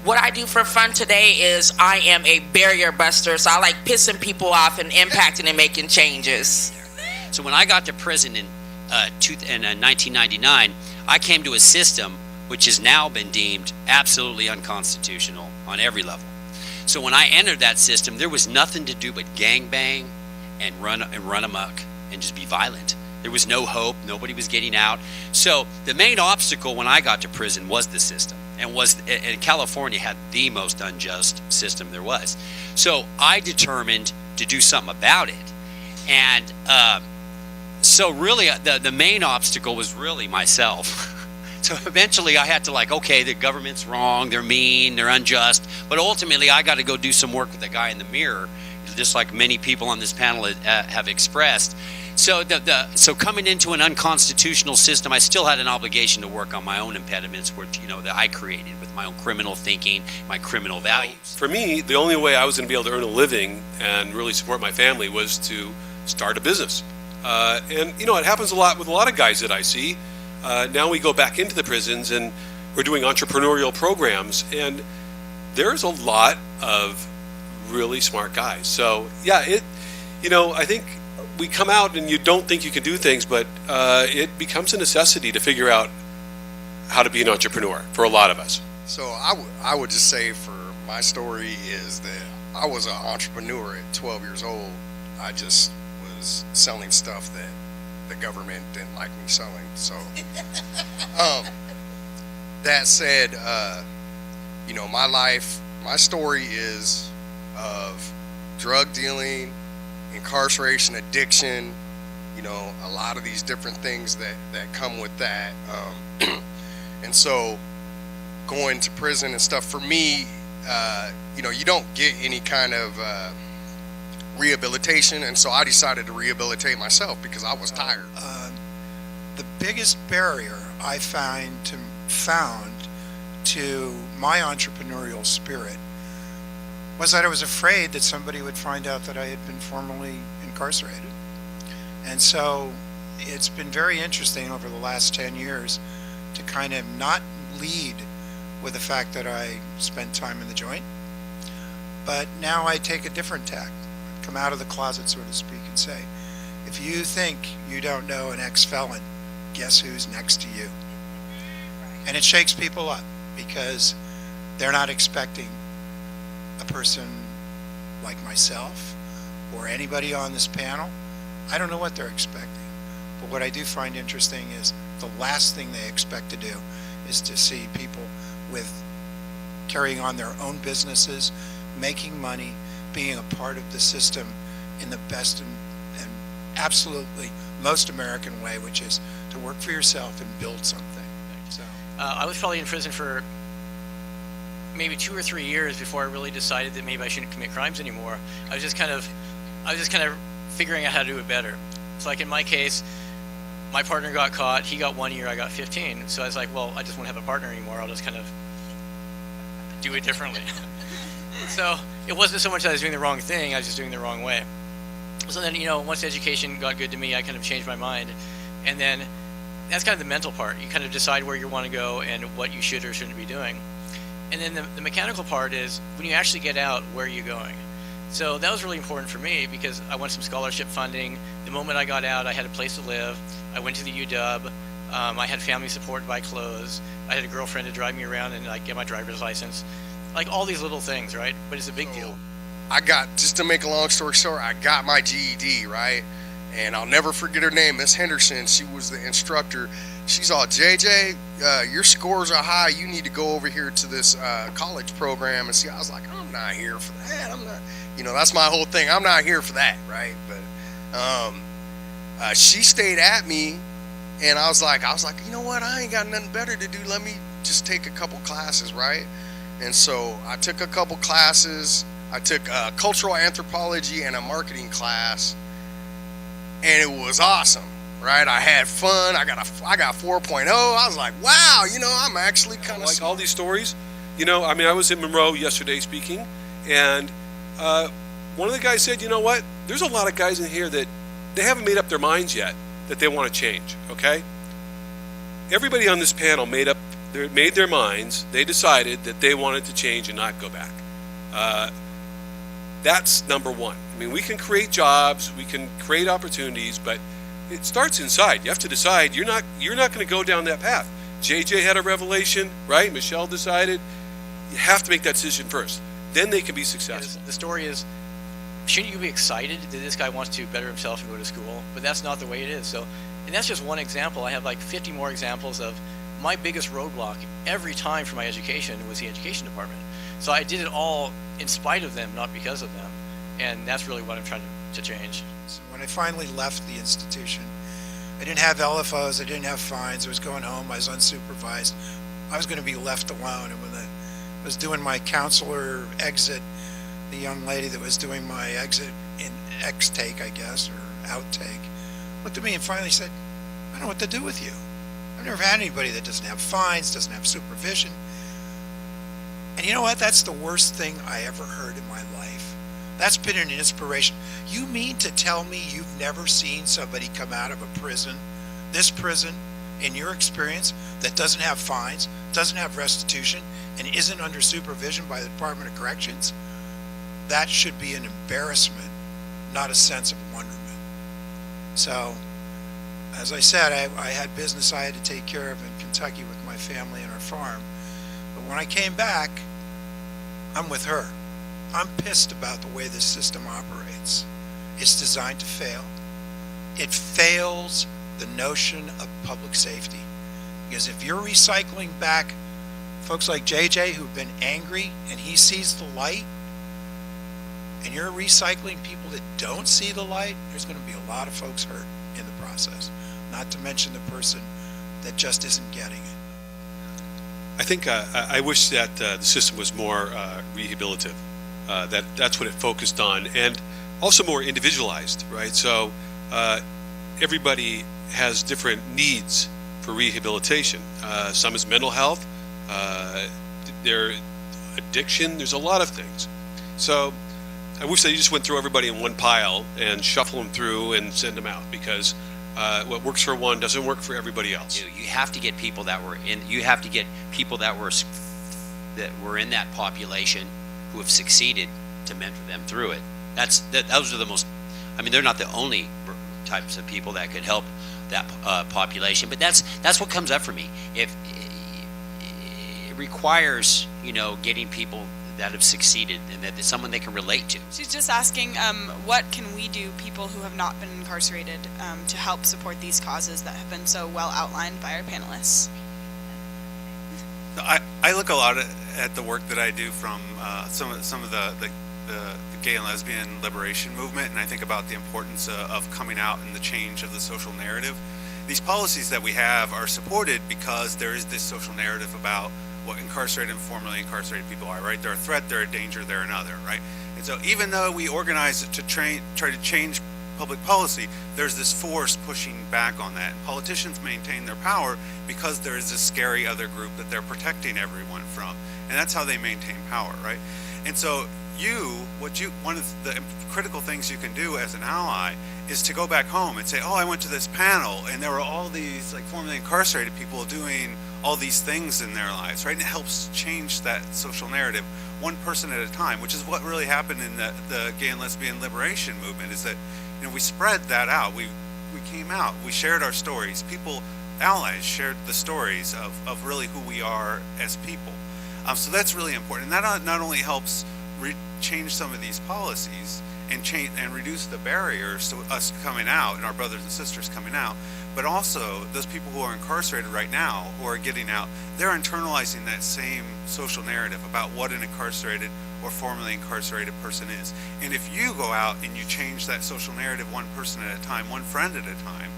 What I do for fun today is I am a barrier buster, so I like pissing people off and impacting and making changes. So when I got to prison in 1999, I came to a system which has now been deemed absolutely unconstitutional on every level. So when I entered that system, there was nothing to do but gangbang and run amok and just be violent. There was no hope. Nobody was getting out. So the main obstacle when I got to prison was the system, and California had the most unjust system there was. So I determined to do something about it, and so really the main obstacle was really myself. So eventually I had to okay, the government's wrong, they're mean, they're unjust, but ultimately I got to go do some work with the guy in the mirror, just like many people on this panel have expressed. So so coming into an unconstitutional system, I still had an obligation to work on my own impediments, which that I created with my own criminal thinking, my criminal values. For me, the only way I was going to be able to earn a living and really support my family was to start a business. And it happens a lot with a lot of guys that I see. Now we go back into the prisons and we're doing entrepreneurial programs, and there's a lot of really smart guys. So yeah, I think we come out and you don't think you can do things, but it becomes a necessity to figure out how to be an entrepreneur for a lot of us. So I would just say for my story is that I was an entrepreneur at 12 years old. I just was selling stuff that the government didn't like me selling. So that said, my story is of drug dealing, incarceration, addiction, a lot of these different things that come with that. And so going to prison and stuff, for me, you don't get any kind of rehabilitation, and so I decided to rehabilitate myself because I was tired. The biggest barrier I found to my entrepreneurial spirit was that I was afraid that somebody would find out that I had been formerly incarcerated. And so it's been very interesting over the last 10 years to kind of not lead with the fact that I spent time in the joint, but now I take a different tack, come out of the closet, so to speak, and say, if you think you don't know an ex-felon, guess who's next to you? And it shakes people up because they're not expecting a person like myself or anybody on this panel. I don't know what they're expecting, but what I do find interesting is the last thing they expect to do is to see people with carrying on their own businesses, making money, being a part of the system in the best and absolutely most American way, which is to work for yourself and build something. So I was probably in prison for maybe 2 or 3 years before I really decided that maybe I shouldn't commit crimes anymore. I was just kind of figuring out how to do it better. It's like in my case, my partner got caught, he got 1 year, I got 15. So I was like, well, I just won't have a partner anymore. I'll just kind of do it differently. So it wasn't so much that I was doing the wrong thing, I was just doing it the wrong way. So then, once education got good to me, I kind of changed my mind. And then that's kind of the mental part. You kind of decide where you want to go and what you should or shouldn't be doing. And then the mechanical part is when you actually get out, where are you going? So that was really important for me because I won some scholarship funding. The moment I got out, I had a place to live. I went to the UW. I had family support to buy clothes. I had a girlfriend to drive me around and get my driver's license. Like all these little things, right? But it's a big deal. I got, just to make a long story short, I got my GED, right? And I'll never forget her name, Miss Henderson. She was the instructor. She's all, JJ, your scores are high. You need to go over here to this college program and see. I was like, I'm not here for that. I'm not, that's my whole thing. I'm not here for that, right? But she stayed at me, and I was like, you know what? I ain't got nothing better to do. Let me just take a couple classes, right? And so I took a couple classes. I took cultural anthropology and a marketing class, and it was awesome, right? I had fun. I got 4.0. I was like, wow, I'm actually kind of like all these stories. I was in Monroe yesterday speaking, and one of the guys said, you know what? There's a lot of guys in here that they haven't made up their minds yet that they want to change, okay? Everybody on this panel made up they made their minds, they decided that they wanted to change and not go back. That's number one. I mean, we can create jobs, we can create opportunities, but it starts inside. You have to decide you're not going to go down that path. JJ had a revelation, right? Michelle decided. You have to make that decision first. Then they can be successful. The story is, shouldn't you be excited that this guy wants to better himself and go to school? But that's not the way it is. So, and that's just one example. I have like 50 more examples of my biggest roadblock every time for my education was the education department. So I did it all in spite of them, not because of them. And that's really what I'm trying to change. So when I finally left the institution, I didn't have LFOs, I didn't have fines, I was going home, I was unsupervised. I was going to be left alone. And when I was doing my counselor exit, the young lady that was doing my exit in X-take, I guess, or outtake, looked at me and finally said, I don't know what to do with you. I've never had anybody that doesn't have fines, doesn't have supervision. And you know what? That's the worst thing I ever heard in my life. That's been an inspiration. You mean to tell me you've never seen somebody come out of a prison, this prison, in your experience, that doesn't have fines, doesn't have restitution, and isn't under supervision by the Department of Corrections? That should be an embarrassment, not a sense of wonderment. So, as I said, I had business I had to take care of in Kentucky with my family and our farm. But when I came back, I'm with her. I'm pissed about the way this system operates. It's designed to fail. It fails the notion of public safety. Because if you're recycling back folks like JJ who've been angry and he sees the light, and you're recycling people that don't see the light, there's going to be a lot of folks hurt in the process. Not to mention the person that just isn't getting it. I think I wish that the system was more rehabilitative. That's what it focused on, and also more individualized, right? So everybody has different needs for rehabilitation. Some is mental health, their addiction. There's a lot of things. So I wish they just went through everybody in one pile and shuffle them through and send them out, because what works for one doesn't work for everybody else. You have to get people that were in. You have to get people that were in that population who have succeeded to mentor them through it. Those are the most. I mean, they're not the only types of people that could help that population, but that's what comes up for me. If it requires, getting people that have succeeded and that it's someone they can relate to. She's just asking, what can we do, people who have not been incarcerated, to help support these causes that have been so well outlined by our panelists? I look a lot at the work that I do from some of the gay and lesbian liberation movement, and I think about the importance of coming out and the change of the social narrative. These policies that we have are supported because there is this social narrative about what incarcerated and formerly incarcerated people are, right? They're a threat, they're a danger, they're another, right? And so even though we organize it to try to change public policy, there's this force pushing back on that. And politicians maintain their power because there is this scary other group that they're protecting everyone from. And that's how they maintain power, right? And so one of the critical things you can do as an ally is to go back home and say, oh, I went to this panel and there were all these like formerly incarcerated people doing all these things in their lives, right? And it helps change that social narrative one person at a time, which is what really happened in the gay and lesbian liberation movement, is that, we spread that out. We came out, we shared our stories. Allies shared the stories of really who we are as people. So that's really important. And that not only helps change some of these policies and reduce the barriers to us coming out and our brothers and sisters coming out, but also those people who are incarcerated right now who are getting out, they're internalizing that same social narrative about what an incarcerated or formerly incarcerated person is. And if you go out and you change that social narrative one person at a time, one friend at a time,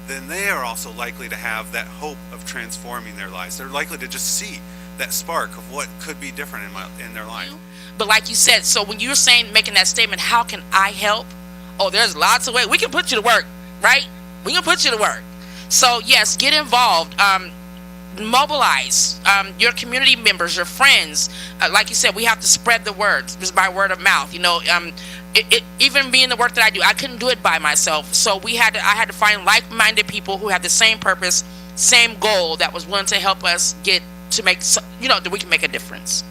then they are also likely to have that hope of transforming their lives. They're likely to just see that spark of what could be different in their life. But like you said, so when you're making that statement, how can I help? Oh, there's lots of ways. We can put you to work, right? We can put you to work. So yes, get involved. Mobilize your community members, your friends. Like you said, we have to spread the word. Just by word of mouth. Even being the work that I do, I couldn't do it by myself. So I had to find like-minded people who had the same purpose, same goal, that was willing to help us get to make, that we can make a difference.